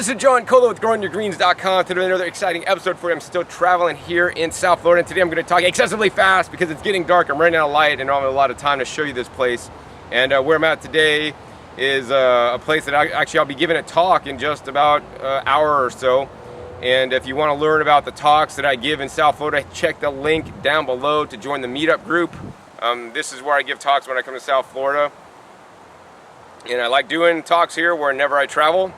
This is John Colo with GrowingYourGreens.com. Today another exciting episode for you. I'm still traveling here in South Florida, and today I'm going to talk excessively fast because it's getting dark. I'm running out of light and I don't have a lot of time to show you this place. And where I'm at today is a place that I'll be giving a talk in just about an hour or so. And if you want to learn about the talks that I give in South Florida, check the link down below to join the meetup group. This is where I give talks when I come to South Florida. And I like doing talks here whenever I travel.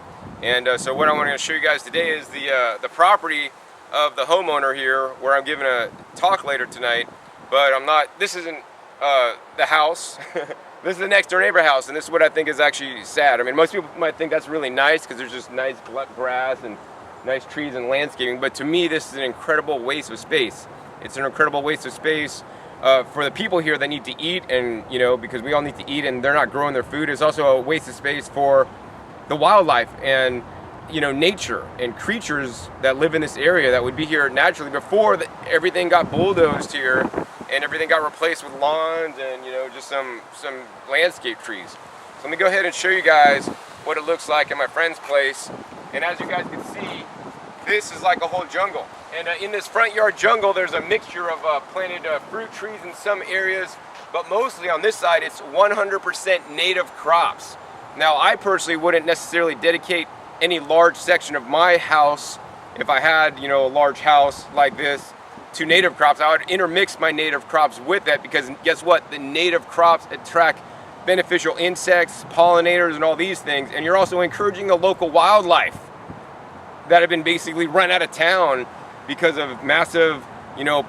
And so what I want to show you guys today is the property of the homeowner here, where I'm giving a talk later tonight. But I'm not. This isn't the house. This is the next door neighbor house, and this is what I think is actually sad. I mean, most people might think that's really nice because there's just nice grass and nice trees and landscaping. But to me, this is an incredible waste of space. It's an incredible waste of space for the people here that need to eat, and because we all need to eat, and they're not growing their food. It's also a waste of space for the wildlife and nature and creatures that live in this area that would be here naturally before everything got bulldozed here and everything got replaced with lawns and just some landscape trees. So let me go ahead and show you guys what it looks like in my friend's place. And as you guys can see, this is like a whole jungle. And in this front yard jungle, there's a mixture of planted fruit trees in some areas, but mostly on this side it's 100% native crops. Now, I personally wouldn't necessarily dedicate any large section of my house, if I had, a large house like this, to native crops. I would intermix my native crops with that, because guess what? The native crops attract beneficial insects, pollinators, and all these things. And you're also encouraging the local wildlife that have been basically run out of town because of massive,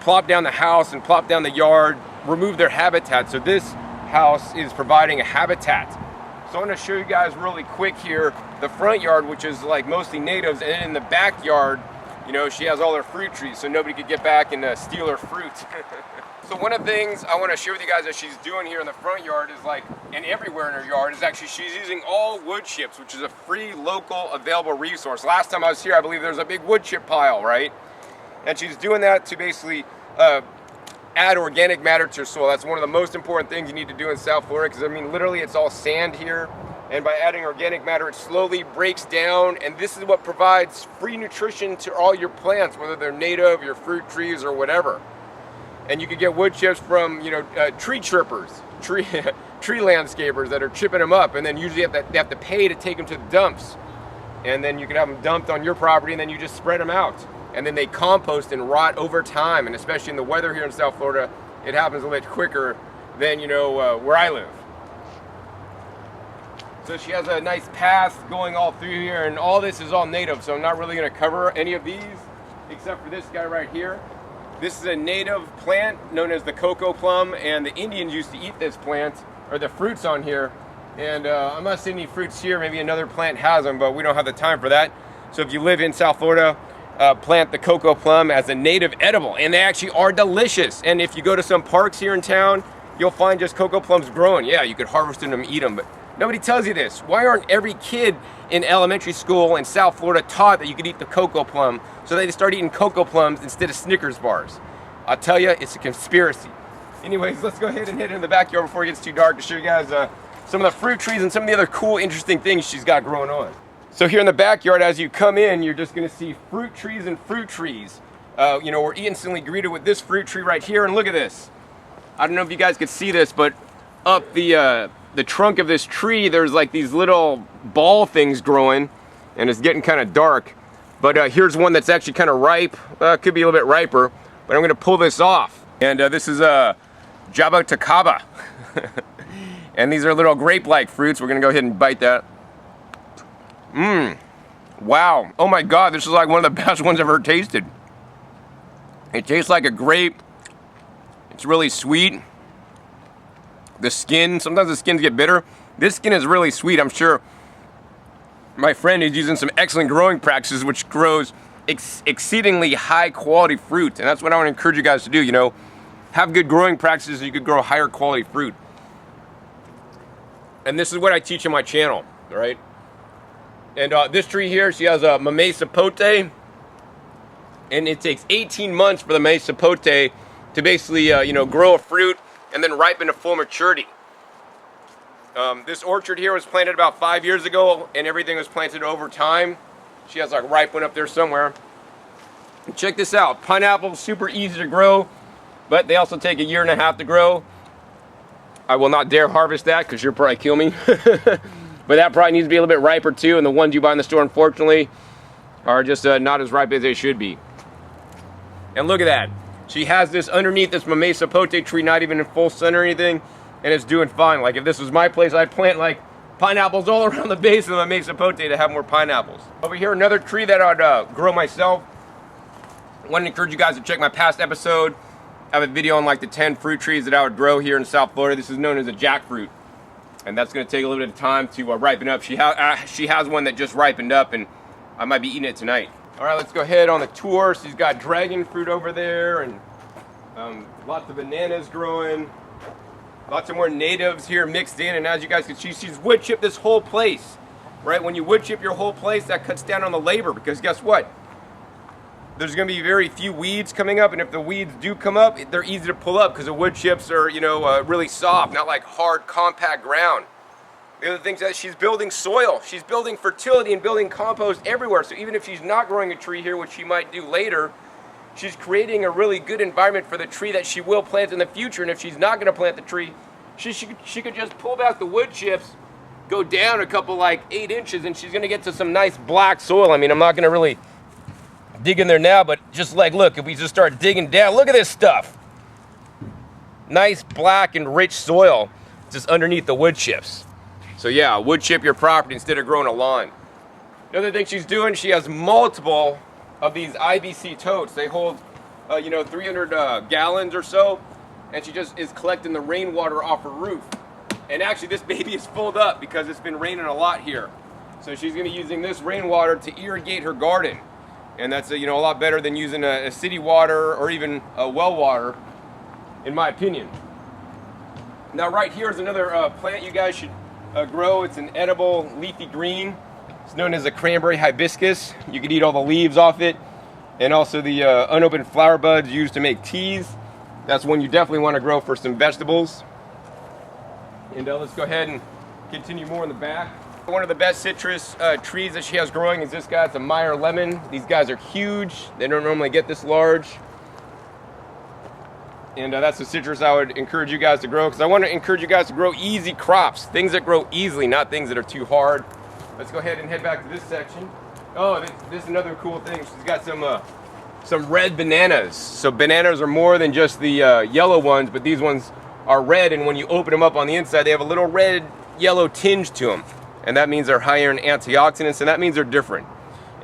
plop down the house and plop down the yard, remove their habitat. So this house is providing a habitat. So I'm going to show you guys really quick here the front yard, which is like mostly natives, and in the backyard, she has all her fruit trees, so nobody could get back and steal her fruit. So one of the things I want to share with you guys that she's doing here in the front yard is and everywhere in her yard, is actually she's using all wood chips, which is a free local available resource. Last time I was here, I believe there was a big wood chip pile, right? And she's doing that to basically add organic matter to your soil. That's one of the most important things you need to do in South Florida, because literally it's all sand here, and by adding organic matter, it slowly breaks down, and this is what provides free nutrition to all your plants, whether they're native, your fruit trees, or whatever. And you can get wood chips from tree trippers, tree landscapers that are chipping them up, and then usually they have to pay to take them to the dumps, and then you can have them dumped on your property, and then you just spread them out. And then they compost and rot over time, and especially in the weather here in South Florida, it happens a little bit quicker than where I live. So she has a nice path going all through here, and all this is all native, so I'm not really going to cover any of these except for this guy right here. This is a native plant known as the cocoa plum, and the Indians used to eat this plant, or the fruits on here. And I'm not seeing any fruits here. Maybe another plant has them, but we don't have the time for that. So if you live in South Florida, plant the cocoa plum as a native edible, and they actually are delicious. And if you go to some parks here in town, you'll find just cocoa plums growing. Yeah, you could harvest them and eat them, but nobody tells you this. Why aren't every kid in elementary school in South Florida taught that you could eat the cocoa plum, so they start eating cocoa plums instead of Snickers bars? I'll tell you, it's a conspiracy. Anyways, let's go ahead and head in the backyard before it gets too dark to show you guys some of the fruit trees and some of the other cool, interesting things she's got growing on. So here in the backyard, as you come in, you're just going to see fruit trees and fruit trees. We're instantly greeted with this fruit tree right here, and look at this. I don't know if you guys could see this, but up the trunk of this tree, there's like these little ball things growing, and it's getting kind of dark. But here's one that's actually kind of ripe. Could be a little bit riper, but I'm going to pull this off. And this is a jaboticaba. And these are little grape-like fruits. We're going to go ahead and bite that. Wow. Oh my God, this is like one of the best ones I've ever tasted. It tastes like a grape. It's really sweet. The skin, sometimes the skins get bitter. This skin is really sweet. I'm sure my friend is using some excellent growing practices, which grows exceedingly high quality fruit. And that's what I want to encourage you guys to do, have good growing practices so you could grow higher quality fruit. And this is what I teach on my channel, all right? And this tree here, she has a mamey sapote, and it takes 18 months for the mamey sapote to basically, grow a fruit and then ripen to full maturity. This orchard here was planted about 5 years ago, and everything was planted over time. She has like ripe one up there somewhere. And check this out. Pineapples, super easy to grow, but they also take 1.5 years to grow. I will not dare harvest that because you'll probably kill me. But that probably needs to be a little bit riper too, and the ones you buy in the store, unfortunately, are just not as ripe as they should be. And look at that. She has this underneath this mamey sapote tree, not even in full sun or anything, and it's doing fine. Like if this was my place, I'd plant like pineapples all around the base of the mamey sapote to have more pineapples. Over here, another tree that I'd grow myself. I want to encourage you guys to check my past episode. I have a video on like the 10 fruit trees that I would grow here in South Florida. This is known as a jackfruit. And that's going to take a little bit of time to ripen up. She has one that just ripened up, and I might be eating it tonight. All right, let's go ahead on the tour. She's got dragon fruit over there, and lots of bananas growing. Lots of more natives here mixed in, and as you guys can see, she's wood chipped this whole place, right? When you wood chip your whole place, that cuts down on the labor, because guess what? There's going to be very few weeds coming up, and if the weeds do come up, they're easy to pull up because the wood chips are, you know, really soft, not like hard, compact ground. The other thing is that she's building soil. She's building fertility and building compost everywhere. So even if she's not growing a tree here, which she might do later, she's creating a really good environment for the tree that she will plant in the future. And if she's not going to plant the tree, she could just pull back the wood chips, go down a couple, like 8 inches, and she's going to get to some nice black soil. I mean, I'm not going to really dig in there now, but just like, look, if we just start digging down, look at this stuff. Nice black and rich soil just underneath the wood chips. So yeah, wood chip your property instead of growing a lawn. The other thing she's doing, she has multiple of these IBC totes. They hold, 300 gallons or so, and she just is collecting the rainwater off her roof. And actually, this baby is filled up because it's been raining a lot here. So she's going to be using this rainwater to irrigate her garden. And that's a lot better than using a city water or even a well water, in my opinion. Now right here is another plant you guys should grow. It's an edible leafy green. It's known as a cranberry hibiscus. You can eat all the leaves off it, and also the unopened flower buds used to make teas. That's one you definitely want to grow for some vegetables. And let's go ahead and continue more in the back. One of the best citrus trees that she has growing is this guy. It's a Meyer lemon. These guys are huge. They don't normally get this large. And that's the citrus I would encourage you guys to grow, because I want to encourage you guys to grow easy crops, things that grow easily, not things that are too hard. Let's go ahead and head back to this section. Oh, this is another cool thing. She's got some red bananas. So bananas are more than just the yellow ones, but these ones are red, and when you open them up on the inside, they have a little red yellow tinge to them. And that means they're higher in antioxidants, and that means they're different.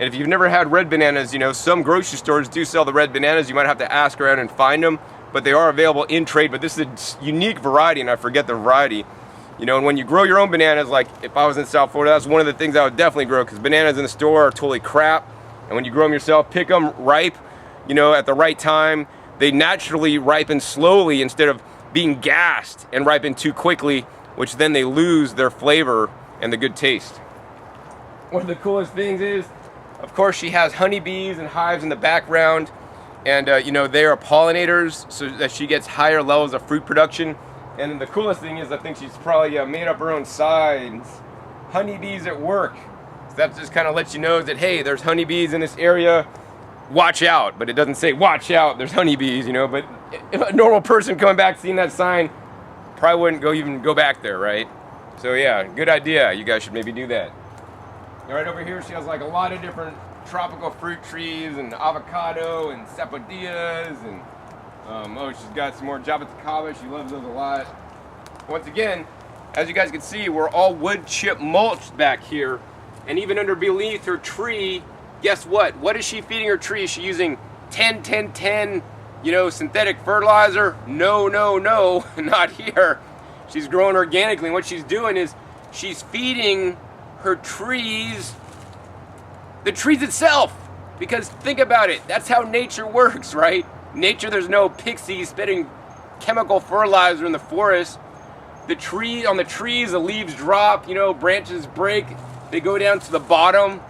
And if you've never had red bananas, some grocery stores do sell the red bananas. You might have to ask around and find them, but they are available in trade. But this is a unique variety, and I forget the variety. And when you grow your own bananas, like if I was in South Florida, that's one of the things I would definitely grow, because bananas in the store are totally crap. And when you grow them yourself, pick them ripe, at the right time. They naturally ripen slowly instead of being gassed and ripen too quickly, which then they lose their flavor and the good taste. One of the coolest things is, of course, she has honeybees and hives in the background, and they are pollinators, so that she gets higher levels of fruit production. And the coolest thing is, I think she's probably made up her own signs. Honeybees at work. So that just kind of lets you know that, hey, there's honeybees in this area, watch out. But it doesn't say watch out, there's honeybees, but if a normal person coming back seeing that sign probably wouldn't even go back there, right? So yeah, good idea. You guys should maybe do that. All right, over here she has like a lot of different tropical fruit trees and avocado and sapodillas, and she's got some more jaboticaba. She loves those a lot. Once again, as you guys can see, we're all wood chip mulched back here, and even beneath her tree, guess what? What is she feeding her tree? Is she using 10-10-10, synthetic fertilizer? No, not here. She's growing organically, and what she's doing is she's feeding her trees the trees itself. Because think about it, that's how nature works, right? Nature, there's no pixies spitting chemical fertilizer in the forest. On the trees, the leaves drop, branches break, they go down to the bottom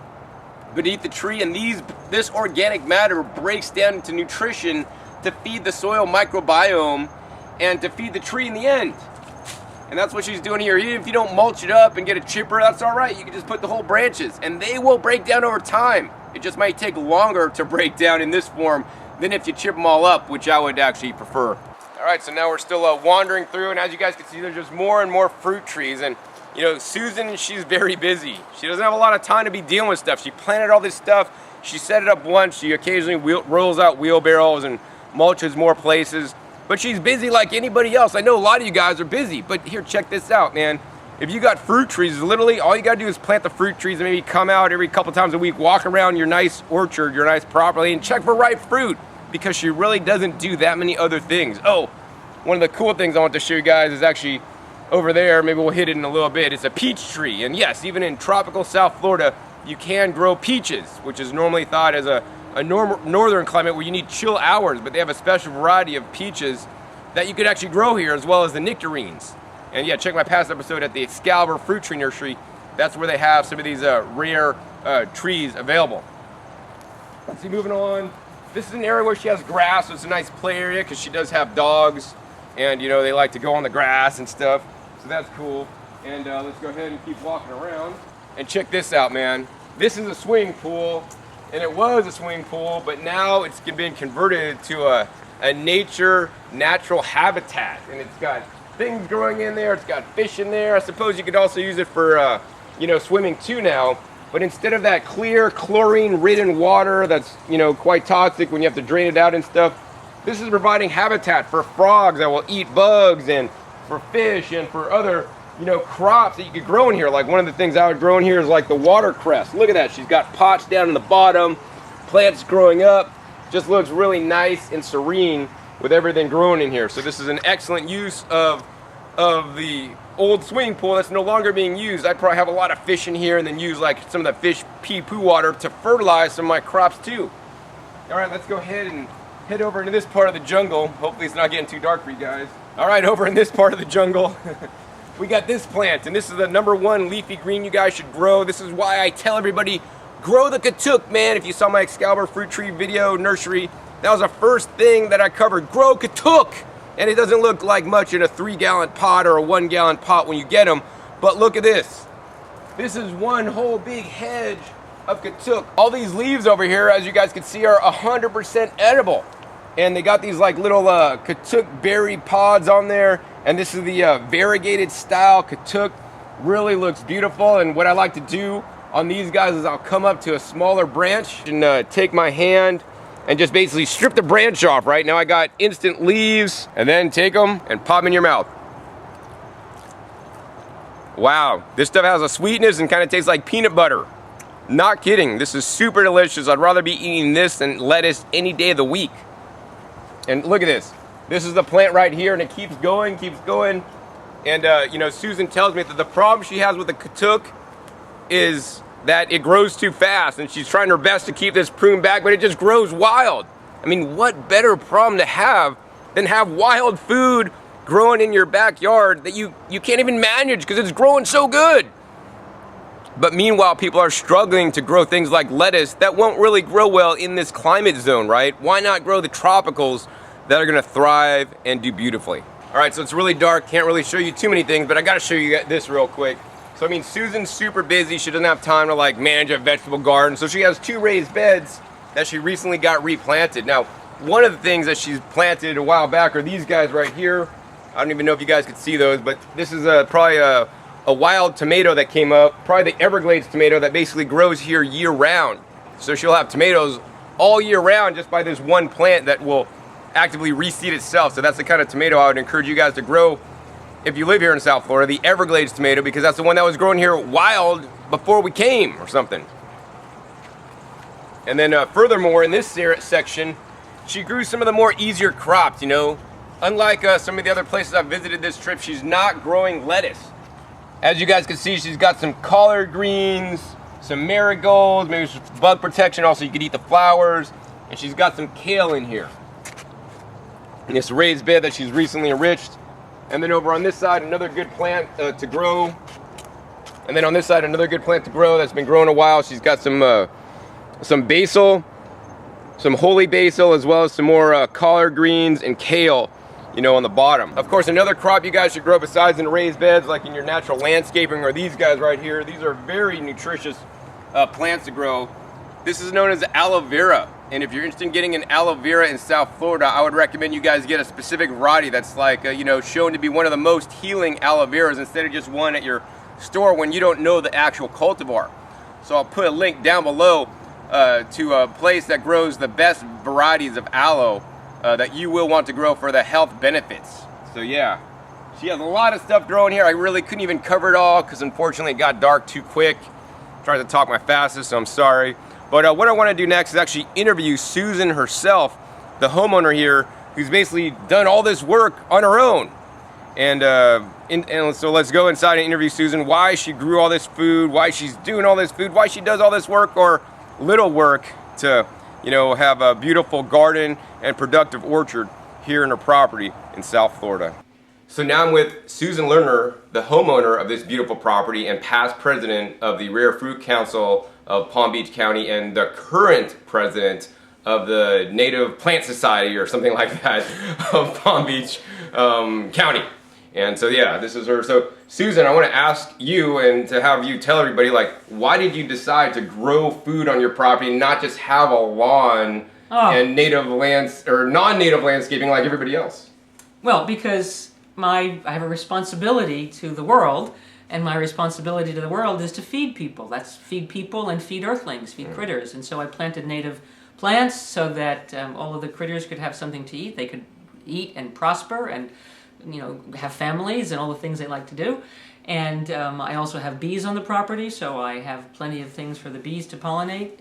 beneath the tree, and this organic matter breaks down into nutrition to feed the soil microbiome and to feed the tree in the end. And that's what she's doing here. Even if you don't mulch it up and get a chipper, that's all right. You can just put the whole branches and they will break down over time. It just might take longer to break down in this form than if you chip them all up, which I would actually prefer. All right, so now we're still wandering through, and as you guys can see, there's just more and more fruit trees. And you know, Susan, she's very busy. She doesn't have a lot of time to be dealing with stuff. She planted all this stuff. She set it up once. She occasionally rolls out wheelbarrows and mulches more places. But she's busy like anybody else. I know a lot of you guys are busy, but here, check this out, man. If you got fruit trees, literally all you gotta do is plant the fruit trees and maybe come out every couple times a week, walk around your nice orchard, your nice property, and check for ripe fruit, because she really doesn't do that many other things. Oh, one of the cool things I want to show you guys is actually over there. Maybe we'll hit it in a little bit. It's a peach tree. And yes, even in tropical South Florida, you can grow peaches, which is normally thought as a northern climate where you need chill hours, but they have a special variety of peaches that you could actually grow here, as well as the nectarines. And yeah, check my past episode at the Excalibur Fruit Tree Nursery. That's where they have some of these rare trees available. Let's see, moving on. This is an area where she has grass, so it's a nice play area because she does have dogs, and you know, they like to go on the grass and stuff, so that's cool. And let's go ahead and keep walking around. And check this out, man. This is a swimming pool, and it was a swimming pool, but now it's been converted to a natural habitat, and it's got things growing in there. It's got fish in there. I suppose you could also use it for you know, swimming too now. But instead of that clear chlorine-ridden water that's, you know, quite toxic when you have to drain it out and stuff, this is providing habitat for frogs that will eat bugs, and for fish, and for other, you know, crops that you could grow in here. Like one of the things I would grow in here is like the watercress. Look at that. She's got pots down in the bottom, plants growing up. Just looks really nice and serene with everything growing in here. So this is an excellent use of the old swimming pool that's no longer being used. I'd probably have a lot of fish in here and then use like some of the fish pee-poo water to fertilize some of my crops too. All right, let's go ahead and head over into this part of the jungle. Hopefully it's not getting too dark for you guys. All right, over in this part of the jungle, we got this plant, and this is the #1 leafy green you guys should grow. This is why I tell everybody, grow the katuk, man. If you saw my Excalibur fruit tree video nursery, that was the first thing that I covered. Grow katuk. And it doesn't look like much in a 3-gallon pot or a 1-gallon pot when you get them. But look at this. This is one whole big hedge of katuk. All these leaves over here, as you guys can see, are 100% edible. And they got these like little katuk berry pods on there. And this is the variegated style katuk. Really looks beautiful. And what I like to do on these guys is I'll come up to a smaller branch and take my hand and just basically strip the branch off. Right now I got instant leaves, and then take them and pop them in your mouth. Wow, this stuff has a sweetness and kind of tastes like peanut butter. Not kidding, this is super delicious. I'd rather be eating this than lettuce any day of the week. And look at this. This is the plant right here, and it keeps going, And you know, Susan tells me that the problem she has with the katuk is that it grows too fast, and she's trying her best to keep this prune back, but it just grows wild. I mean, what better problem to have than have wild food growing in your backyard that you can't even manage because it's growing so good? But meanwhile, people are struggling to grow things like lettuce that won't really grow well in this climate zone, right? Why not grow the tropicals that are gonna thrive and do beautifully? All right, so it's really dark, can't really show you too many things, but I gotta show you this real quick. So I mean, Susan's super busy. She doesn't have time to like manage a vegetable garden. So she has 2 raised beds that she recently got replanted. Now, one of the things that she's planted a while back are these guys right here. I don't even know if you guys could see those, but this is probably a wild tomato that came up, probably the Everglades tomato that basically grows here year round. So she'll have tomatoes all year round just by this one plant that will actively reseed itself. So that's the kind of tomato I would encourage you guys to grow if you live here in South Florida, the Everglades tomato, because that's the one that was growing here wild before we came or something. And then furthermore, in this section, she grew some of the more easier crops, you know. Unlike some of the other places I've visited this trip, she's not growing lettuce. As you guys can see, she's got some collard greens, some marigolds, maybe some bug protection, also you could eat the flowers, and she's got some kale in here. In this raised bed that she's recently enriched. And then over on this side, another good plant to grow. And then on this side, another good plant to grow that's been growing a while. She's got some basil, some holy basil, as well as some more collard greens and kale. on the bottom. Of course, another crop you guys should grow besides in raised beds, like in your natural landscaping, are these guys right here. These are very nutritious plants to grow. This is known as aloe vera. And if you're interested in getting an aloe vera in South Florida, I would recommend you guys get a specific variety that's like, shown to be one of the most healing aloe veras instead of just one at your store when you don't know the actual cultivar. So I'll put a link down below to a place that grows the best varieties of aloe that you will want to grow for the health benefits. So yeah, she has a lot of stuff growing here. I really couldn't even cover it all because unfortunately it got dark too quick. Tried to talk my fastest, so I'm sorry. But what I want to do next is actually interview Susan herself, the homeowner here, who's basically done all this work on her own. And so let's go inside and interview Susan, why she grew all this food, why she's doing all this food, why she does all this work or little work to, have a beautiful garden and productive orchard here in her property in South Florida. So now I'm with Susan Lerner, the homeowner of this beautiful property and past president of the Rare Fruit Council of Palm Beach County and the current president of the Native Plant Society or something like that of Palm Beach County. And so yeah, this is her. So Susan, I want to ask you and to have you tell everybody, like, why did you decide to grow food on your property and not just have a lawn and native lands or non-native landscaping like everybody else? Well, because I have a responsibility to the world, and my responsibility to the world is to feed people. That's feed people and feed earthlings, feed critters. And so I planted native plants so that all of the critters could have something to eat. They could eat and prosper and have families and all the things they like to do. And I also have bees on the property, so I have plenty of things for the bees to pollinate,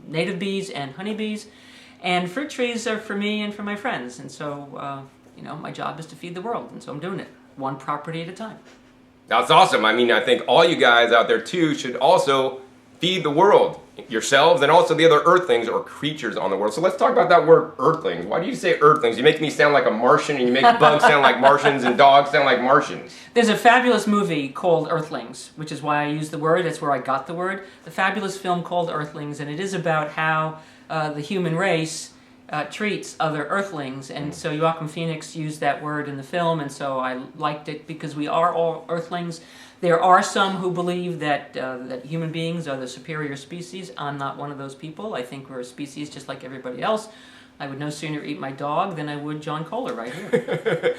native bees and honeybees. And fruit trees are for me and for my friends. And so, my job is to feed the world, and so I'm doing it one property at a time. That's awesome. I mean, I think all you guys out there too should also feed the world, yourselves and also the other earthlings or creatures on the world. So let's talk about that word earthlings. Why do you say earthlings? You make me sound like a Martian and you make bugs sound like Martians and dogs sound like Martians. There's a fabulous movie called Earthlings, which is why I use the word. That's where I got the word. The fabulous film called Earthlings, and it is about how the human race treats other earthlings, and so Joaquin Phoenix used that word in the film, and so I liked it because we are all earthlings. There are some who believe that that human beings are the superior species. I'm not one of those people. I think we're a species just like everybody else. I would no sooner eat my dog than I would John Kohler right here.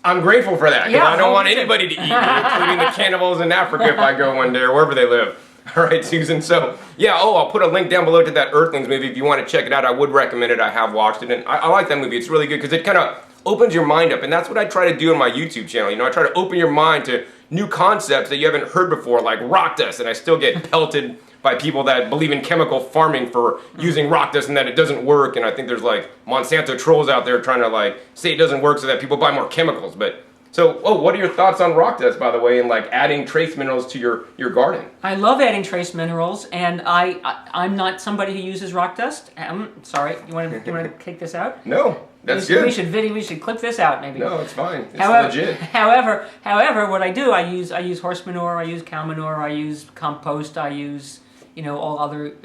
I'm grateful for that, because I don't want anybody to eat me, including the cannibals in Africa if I go one day or wherever they live. All right, Susan. So, yeah, I'll put a link down below to that Earthlings movie if you want to check it out. I would recommend it. I have watched it, and I like that movie. It's really good because it kind of opens your mind up, and that's what I try to do on my YouTube channel. I try to open your mind to new concepts that you haven't heard before, like rock dust, and I still get pelted by people that believe in chemical farming for using rock dust and that it doesn't work, and I think there's like Monsanto trolls out there trying to say it doesn't work so that people buy more chemicals. But so, what are your thoughts on rock dust, by the way, and adding trace minerals to your garden? I love adding trace minerals, and I'm not somebody who uses rock dust. I'm sorry. You want to kick this out? No, that's good. We should clip this out, maybe. No, it's fine. It's legit. However, what I do, I use horse manure, I use cow manure, I use compost, I use all other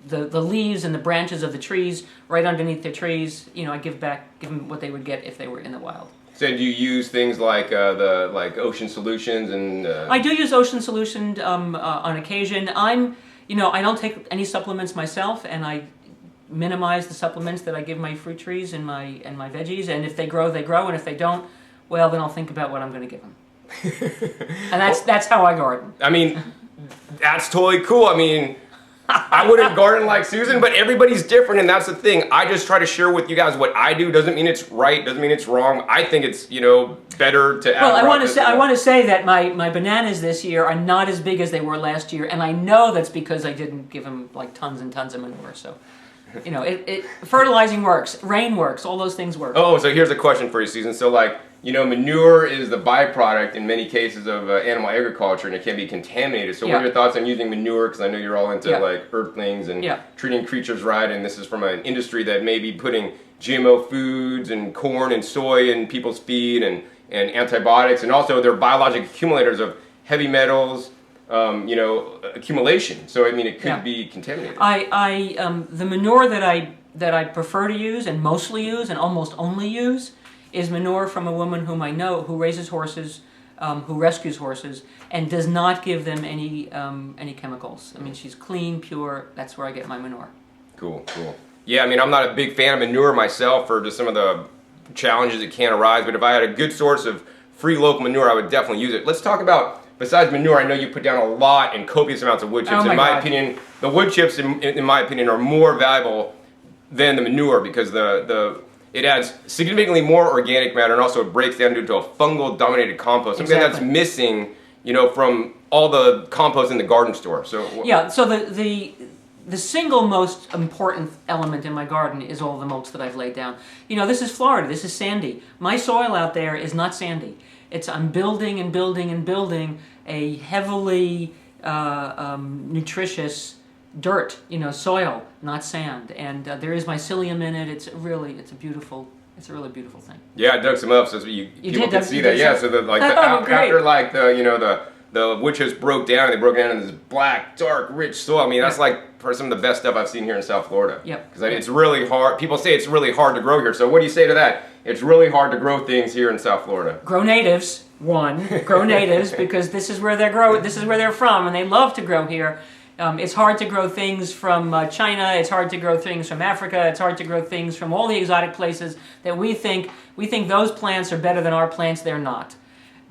the leaves and the branches of the trees right underneath the trees. I give them what they would get if they were in the wild. So do you use things like ocean solutions and? I do use ocean solution on occasion. I don't take any supplements myself, and I minimize the supplements that I give my fruit trees and my veggies. And if they grow, they grow, and if they don't, well, then I'll think about what I'm going to give them. And that's how I garden. I mean, that's totally cool. I mean, I wouldn't garden like Susan, but everybody's different, and that's the thing. I just try to share with you guys what I do. Doesn't mean it's right. Doesn't mean it's wrong. I think it's better to. Well, I want to say that my bananas this year are not as big as they were last year, and I know that's because I didn't give them tons and tons of manure. So, fertilizing works, rain works, all those things work. Oh, so here's a question for you, Susan. So manure is the byproduct in many cases of animal agriculture, and it can be contaminated. So what are your thoughts on using manure? Because I know you're all into earthlings and treating creatures right, and this is from an industry that may be putting GMO foods and corn and soy in people's feed and antibiotics, and also they're biologic accumulators of heavy metals, accumulation. So I mean, it could be contaminated. The manure that I prefer to use and mostly use and almost only use is manure from a woman whom I know who raises horses, who rescues horses, and does not give them any chemicals. I mean, she's clean, pure. That's where I get my manure. Cool. Yeah, I mean, I'm not a big fan of manure myself for just some of the challenges that can arise, but if I had a good source of free local manure, I would definitely use it. Let's talk about, besides manure, I know you put down a lot and copious amounts of wood chips. Oh in my God. opinion, the wood chips, in my opinion, are more valuable than the manure because it adds significantly more organic matter, and also it breaks down into a fungal dominated compost, something that's missing, from all the compost in the garden store. So yeah, so the single most important element in my garden is all the mulch that I've laid down. This is Florida, this is sandy. My soil out there is not sandy. I'm building and building and building a heavily nutritious dirt, soil, not sand. And there is mycelium in it. It's a really beautiful thing. Yeah, I dug some up so people can see that. Yeah, so after the wood chips broke down, they broke down in this black, dark, rich soil. I mean, that's like some of the best stuff I've seen here in South Florida. Yep. Because it's really hard. People say it's really hard to grow here. So what do you say to that? It's really hard to grow things here in South Florida. Grow natives, grow natives because this is where they're from, and they love to grow here. It's hard to grow things from China. It's hard to grow things from Africa. It's hard to grow things from all the exotic places that we think those plants are better than our plants. They're not.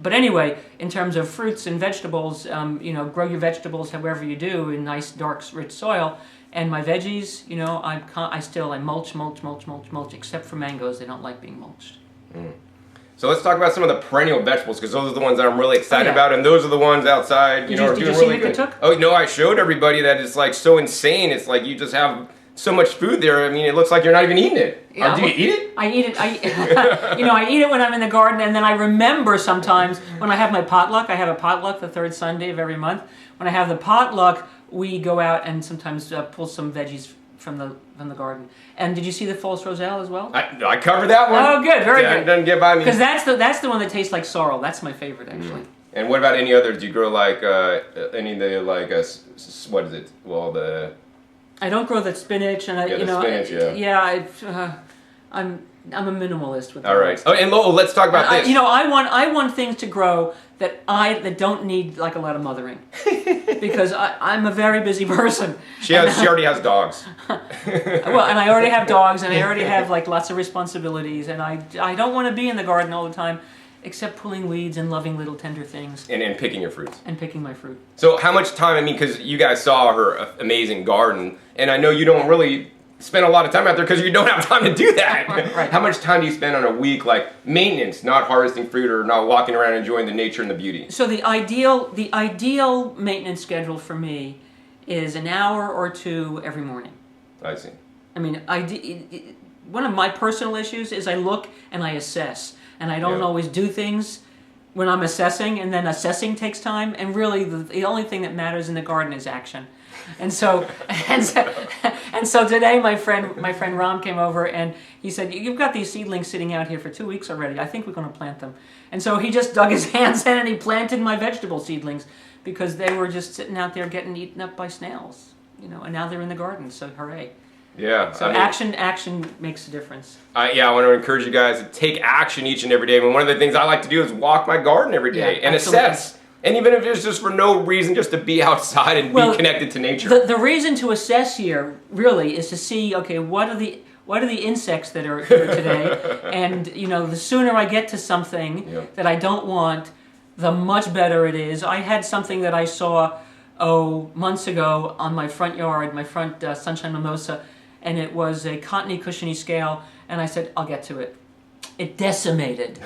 But anyway, in terms of fruits and vegetables, grow your vegetables however you do in nice, dark, rich soil. And my veggies, I mulch, except for mangoes. They don't like being mulched. So let's talk about some of the perennial vegetables, because those are the ones that I'm really excited about, and those are the ones outside, Did are you doing see really what good. you took? Oh, no, I showed everybody that it's like so insane. It's like you just have so much food there. I mean, it looks like you're not even eating it. Yeah, do you eat it? I eat it. I eat it when I'm in the garden, and then I remember sometimes when I have my potluck. I have a potluck the third Sunday of every month. When I have the potluck, we go out and sometimes pull some veggies from the garden. And did you see the false roselle as well? I covered that one. Oh, good, very good. Doesn't get by me. Because that's the one that tastes like sorrel. That's my favorite, actually. And what about any others? Do you grow like any of the what is it? Well, I don't grow the spinach, and I'm a minimalist with that. All right. Oh, and let's talk about this. I want things to grow that don't need like a lot of mothering, because I'm a very busy person. She already has dogs. Well, and I already have dogs, and I already have like lots of responsibilities, and I don't want to be in the garden all the time, except pulling weeds and loving little tender things. And picking your fruits. And picking my fruit. So how much time, because you guys saw her amazing garden, and I know you don't really spend a lot of time out there because you don't have time to do that. Right. How much time do you spend on a week, like maintenance, not harvesting fruit or not walking around enjoying the nature and the beauty? So the ideal maintenance schedule for me is an hour or two every morning. I see. I mean, one of my personal issues is I look and I assess, and I don't always do things when I'm assessing, and then assessing takes time, and really the only thing that matters in the garden is action. And so today my friend Ram came over, and he said, "You've got these seedlings sitting out here for 2 weeks already. I think we're going to plant them." And so he just dug his hands in and he planted my vegetable seedlings, because they were just sitting out there getting eaten up by snails, and now they're in the garden. So hooray! Yeah. So action makes a difference. I want to encourage you guys to take action each and every day. I mean, one of the things I like to do is walk my garden every day and assess. And even if it's just for no reason, just to be outside and be connected to nature. The reason to assess here really is to see, okay, what are the insects that are here today, and the sooner I get to something that I don't want, the much better it is. I had something that I saw months ago on my front yard, my front sunshine mimosa, and it was a cottony cushiony scale, and I said, I'll get to it. It decimated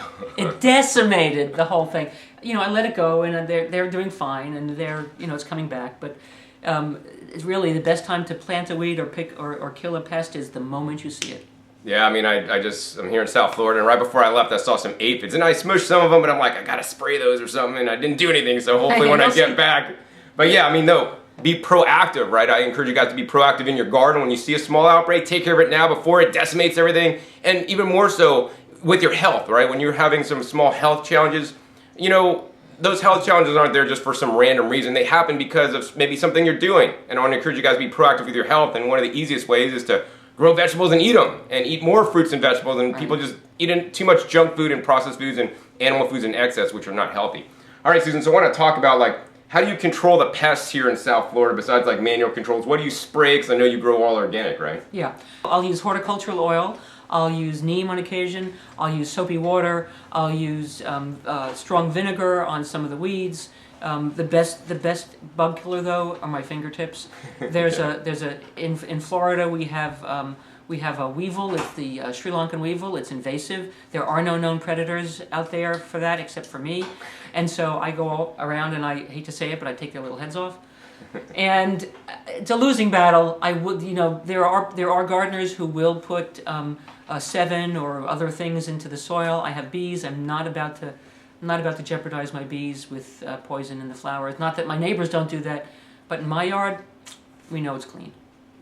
the whole thing. I let it go, and they're doing fine, and it's coming back. But it's really the best time to plant a weed or pick or kill a pest is the moment you see it. Yeah, I mean, I'm here in South Florida, and right before I left, I saw some aphids, and I smushed some of them, but I'm like, I gotta spray those or something, and I didn't do anything. So hopefully when I get back, but yeah, I mean, no. Be proactive, right? I encourage you guys to be proactive in your garden. When you see a small outbreak, take care of it now before it decimates everything. And even more so with your health, right? When you're having some small health challenges, those health challenges aren't there just for some random reason. They happen because of maybe something you're doing. And I want to encourage you guys to be proactive with your health. And one of the easiest ways is to grow vegetables and eat them, and eat more fruits and vegetables, and Right. people just eat too much junk food and processed foods and animal foods in excess, which are not healthy. All right, Susan, so I want to talk about, like, how do you control the pests here in South Florida besides like manual controls? What do you spray? Because I know you grow all organic, right? Yeah. I'll use horticultural oil. I'll use neem on occasion. I'll use soapy water. I'll use strong vinegar on some of the weeds. The best bug killer though are my fingertips. In Florida we have a weevil. It's the Sri Lankan weevil. It's invasive. There are no known predators out there for that except for me, and so I go all around and I hate to say it, but I take their little heads off. And it's a losing battle. I would, there are gardeners who will put Sevin or other things into the soil. I have bees. I'm not about to jeopardize my bees with poison in the flowers. Not that my neighbors don't do that, but in my yard, we know it's clean.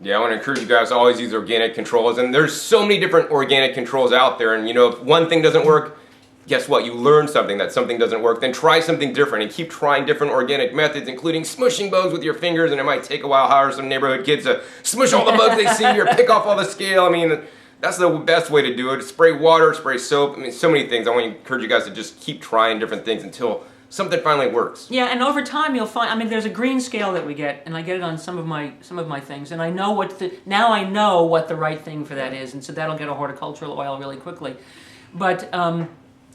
Yeah, I want to encourage you guys to always use organic controls, and there's so many different organic controls out there, and if one thing doesn't work, guess what? You learn something that something doesn't work, then try something different and keep trying different organic methods, including smushing bugs with your fingers, and it might take a while. Hire some neighborhood kids to smush all the bugs they see or pick off all the scale. I mean, that's the best way to do it. Spray water, spray soap. I mean, so many things. I want to encourage you guys to just keep trying different things until something finally works. Yeah, and over time you'll find. There's a green scale that we get, and I get it on some of my things, and I know now I know what the right thing for that is, and so that'll get a horticultural oil really quickly. But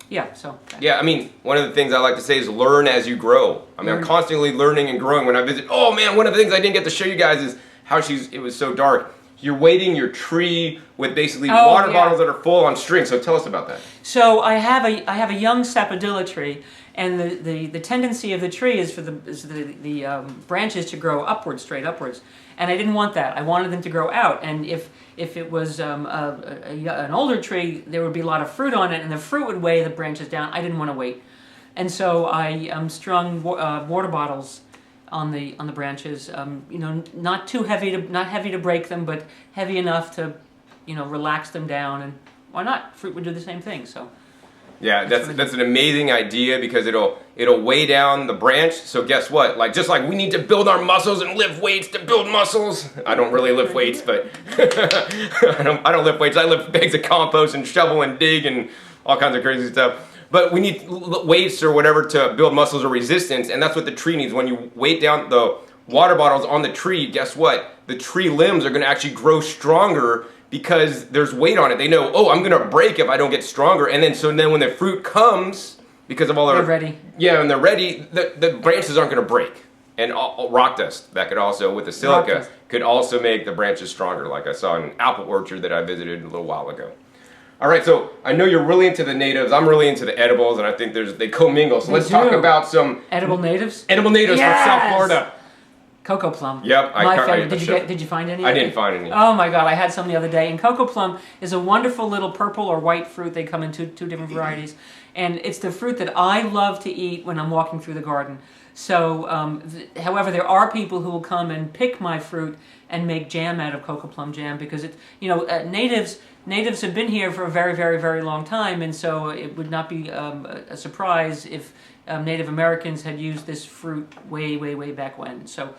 yeah, so. Yeah, I mean, one of the things I like to say is learn as you grow. I mean, I'm constantly learning and growing. When I visit, oh man, one of the things I didn't get to show you guys is how it was so dark. You're weighting your tree with basically water bottles that are full on string. So tell us about that. So I have a young sapodilla tree, and the tendency of the tree is for the branches to grow upwards, straight upwards. And I didn't want that. I wanted them to grow out. And if it was an older tree, there would be a lot of fruit on it, and the fruit would weigh the branches down. I didn't want to wait, and so I strung water bottles on the branches. Not too heavy to break them, but heavy enough to relax them down. And why not? Fruit would do the same thing. So. Yeah, that's an amazing idea because it'll weigh down the branch. So guess what? Just like we need to build our muscles and lift weights to build muscles. I don't really lift weights, but I don't lift weights. I lift bags of compost and shovel and dig and all kinds of crazy stuff. But we need weights or whatever to build muscles or resistance, and that's what the tree needs. When you weight down the water bottles on the tree, guess what? The tree limbs are going to actually grow stronger because there's weight on it. They know, oh, I'm going to break if I don't get stronger. And then when the fruit comes, because of all they're ready. Yeah, and they're ready, the branches aren't going to break. And rock dust, that could also, with the silica, could also make the branches stronger, like I saw in an apple orchard that I visited a little while ago. All right, so I know you're really into the natives. I'm really into the edibles, and I think they commingle. So let's talk about some edible natives. Edible natives from South Florida. Cocoa plum. Yep, my favorite. Did you find any? I didn't find any. Oh my God, I had some the other day. And cocoa plum is a wonderful little purple or white fruit. They come in two different varieties, and it's the fruit that I love to eat when I'm walking through the garden. So, however, there are people who will come and pick my fruit and make jam out of cocoa plum jam because natives have been here for a very, very, very long time, and so it would not be a surprise if Native Americans had used this fruit way, way, way back when. So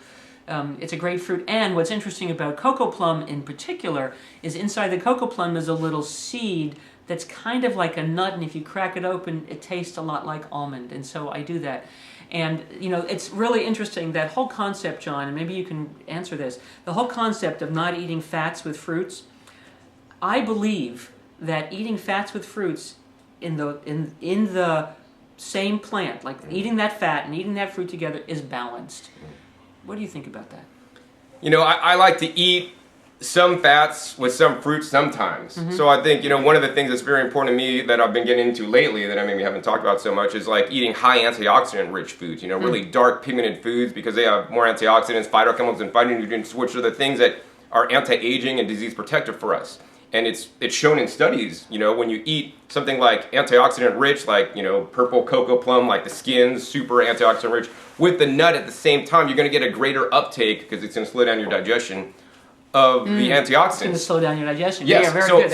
it's a great fruit. And what's interesting about cocoa plum in particular is inside the cocoa plum is a little seed that's kind of like a nut, and if you crack it open, it tastes a lot like almond, and so I do that. And, it's really interesting, that whole concept, John, and maybe you can answer this, the whole concept of not eating fats with fruits. I believe that eating fats with fruits in the same plant, like eating that fat and eating that fruit together, is balanced. What do you think about that? I like to eat some fats with some fruit sometimes. Mm-hmm. So I think, one of the things that's very important to me that I've been getting into lately that I maybe haven't talked about so much is like eating high antioxidant rich foods, really dark pigmented foods because they have more antioxidants, phytochemicals, and phytonutrients, which are the things that are anti-aging and disease protective for us. And it's shown in studies, when you eat something like antioxidant rich, like, purple cocoa plum, like the skin's super antioxidant rich, with the nut at the same time, you're going to get a greater uptake because it's going to slow down your digestion of the It's going to antioxidants. slow down your digestion. Yes, Yeah, very so good.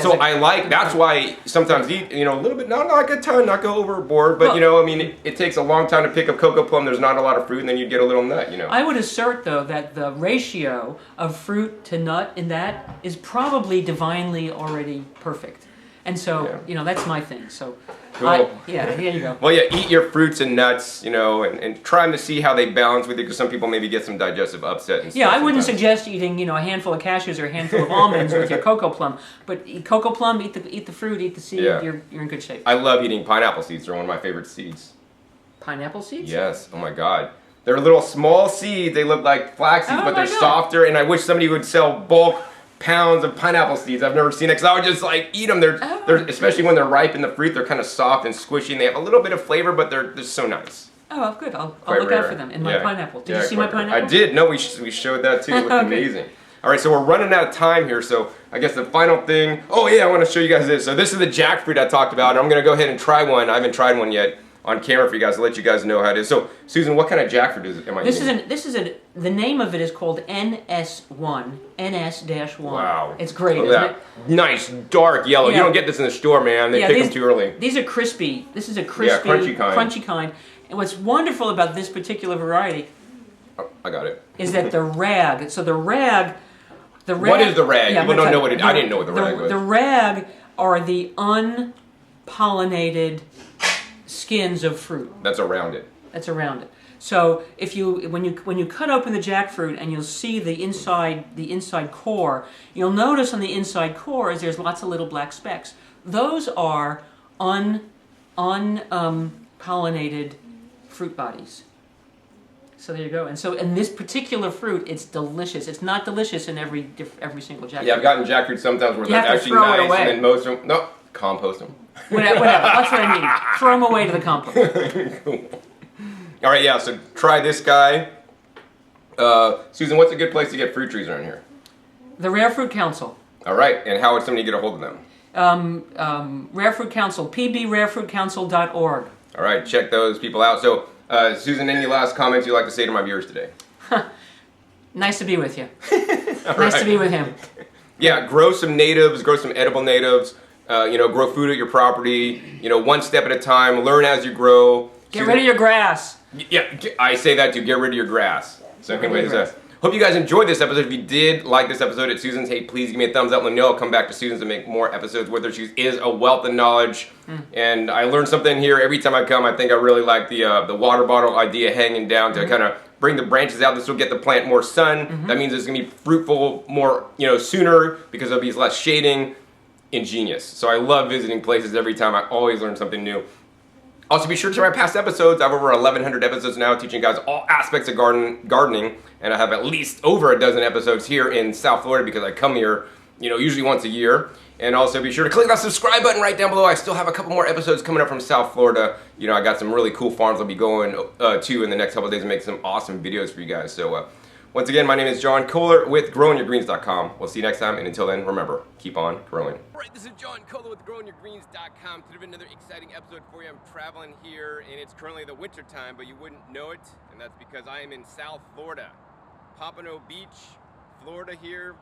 that's why sometimes eat, a little bit, not like a ton, not go overboard, but Well, it takes a long time to pick up cocoa plum. There's not a lot of fruit, and then you get a little nut, I would assert, though, that the ratio of fruit to nut in that is probably divinely already perfect. And so, that's my thing. So, Cool. here you go. Well, yeah, eat your fruits and nuts, and try them to see how they balance with you, because some people maybe get some digestive upset and stuff. Yeah, I wouldn't sometimes. suggest eating, a handful of cashews or a handful of almonds with your cocoa plum. But eat cocoa plum, eat the fruit, eat the seed. Yeah. You're in good shape. I love eating pineapple seeds. They're one of my favorite seeds. Pineapple seeds? Yes. Oh my God. They're little small seeds. They look like flax seeds, Oh but my they're God. softer. And I wish somebody would sell bulk pounds of pineapple seeds. I've never seen it, because I would just eat them. They're especially when they're ripe in the fruit. They're kind of soft and squishy, and they have a little bit of flavor, but they're just so nice. Oh, good. I'll Quite look out rare. for them in my pineapple. Did you see my quite rare. pineapple? I did. No, we showed that too. It looked Okay. amazing. All right, so we're running out of time here, so I guess the final thing. Oh yeah, I want to show you guys this. So this is the jackfruit I talked about, and I'm gonna go ahead and try one. I haven't tried one yet on camera for you guys to let you guys know how it is. So Susan, what kind of jackfruit am I eating? The name of it is called NS1, NS-1. Wow. It's great, Look isn't at it? that. Nice, dark yellow. You Yeah. don't get this in the store, man. They pick them too early. These are crispy. This is a crispy, crunchy kind. And what's wonderful about this particular variety Oh, I got it. is that the rag. So the rag. What is the rag? Yeah, People I'm don't gonna know what it. tell I you. didn't know what the rag was. The rag are the unpollinated skins of fruit. That's around it. That's around it. So when you cut open the jackfruit and you'll see the inside core, you'll notice on the inside core is there's lots of little black specks. Those are unpollinated fruit bodies. So there you go. And so in this particular fruit, it's delicious. It's not delicious in every single jackfruit. Yeah, I've gotten jackfruit sometimes where You they're have to actually throw it nice, away. and then most of them, no, compost them. Whatever. That's what I mean. Throw them away to the compost. Cool. All right, yeah. So try this guy. Susan, what's a good place to get fruit trees around here? The Rare Fruit Council. All right, and how would somebody get a hold of them? Rare Fruit Council, pbrarefruitcouncil.org. All right, check those people out. So, Susan, any last comments you'd like to say to my viewers today? Nice to be with you. All Nice right. to be with him. Yeah, grow some natives, grow some edible natives. Grow food at your property. One step at a time. Learn as you grow. Get rid of your grass. Yeah, I say that too. Get rid of your grass. So Get rid of your grass. hope you guys enjoyed this episode. If you did like this episode at Susan's, hey, please give me a thumbs up. Let me know. I'll come back to Susan's and make more episodes with her. She is a wealth of knowledge, and I learn something here every time I come. I think I really like the water bottle idea hanging down to kind of bring the branches out. This will get the plant more sun. That means it's gonna be fruitful more, sooner because there'll be less shading. Ingenious. So I love visiting places every time. I always learn something new. Also, be sure to check my past episodes. I have over 1,100 episodes now teaching guys all aspects of gardening, and I have at least over a dozen episodes here in South Florida because I come here, usually once a year. And also be sure to click that subscribe button right down below. I still have a couple more episodes coming up from South Florida. I got some really cool farms I'll be going to in the next couple of days and make some awesome videos for you guys. So once again, my name is John Kohler with growingyourgreens.com. We'll see you next time, and until then, remember, keep on growing. All right, this is John Kohler with growingyourgreens.com. Today, another exciting episode for you. I'm traveling here, and it's currently the winter time, but you wouldn't know it, and that's because I am in South Florida. Pompano Beach, Florida here.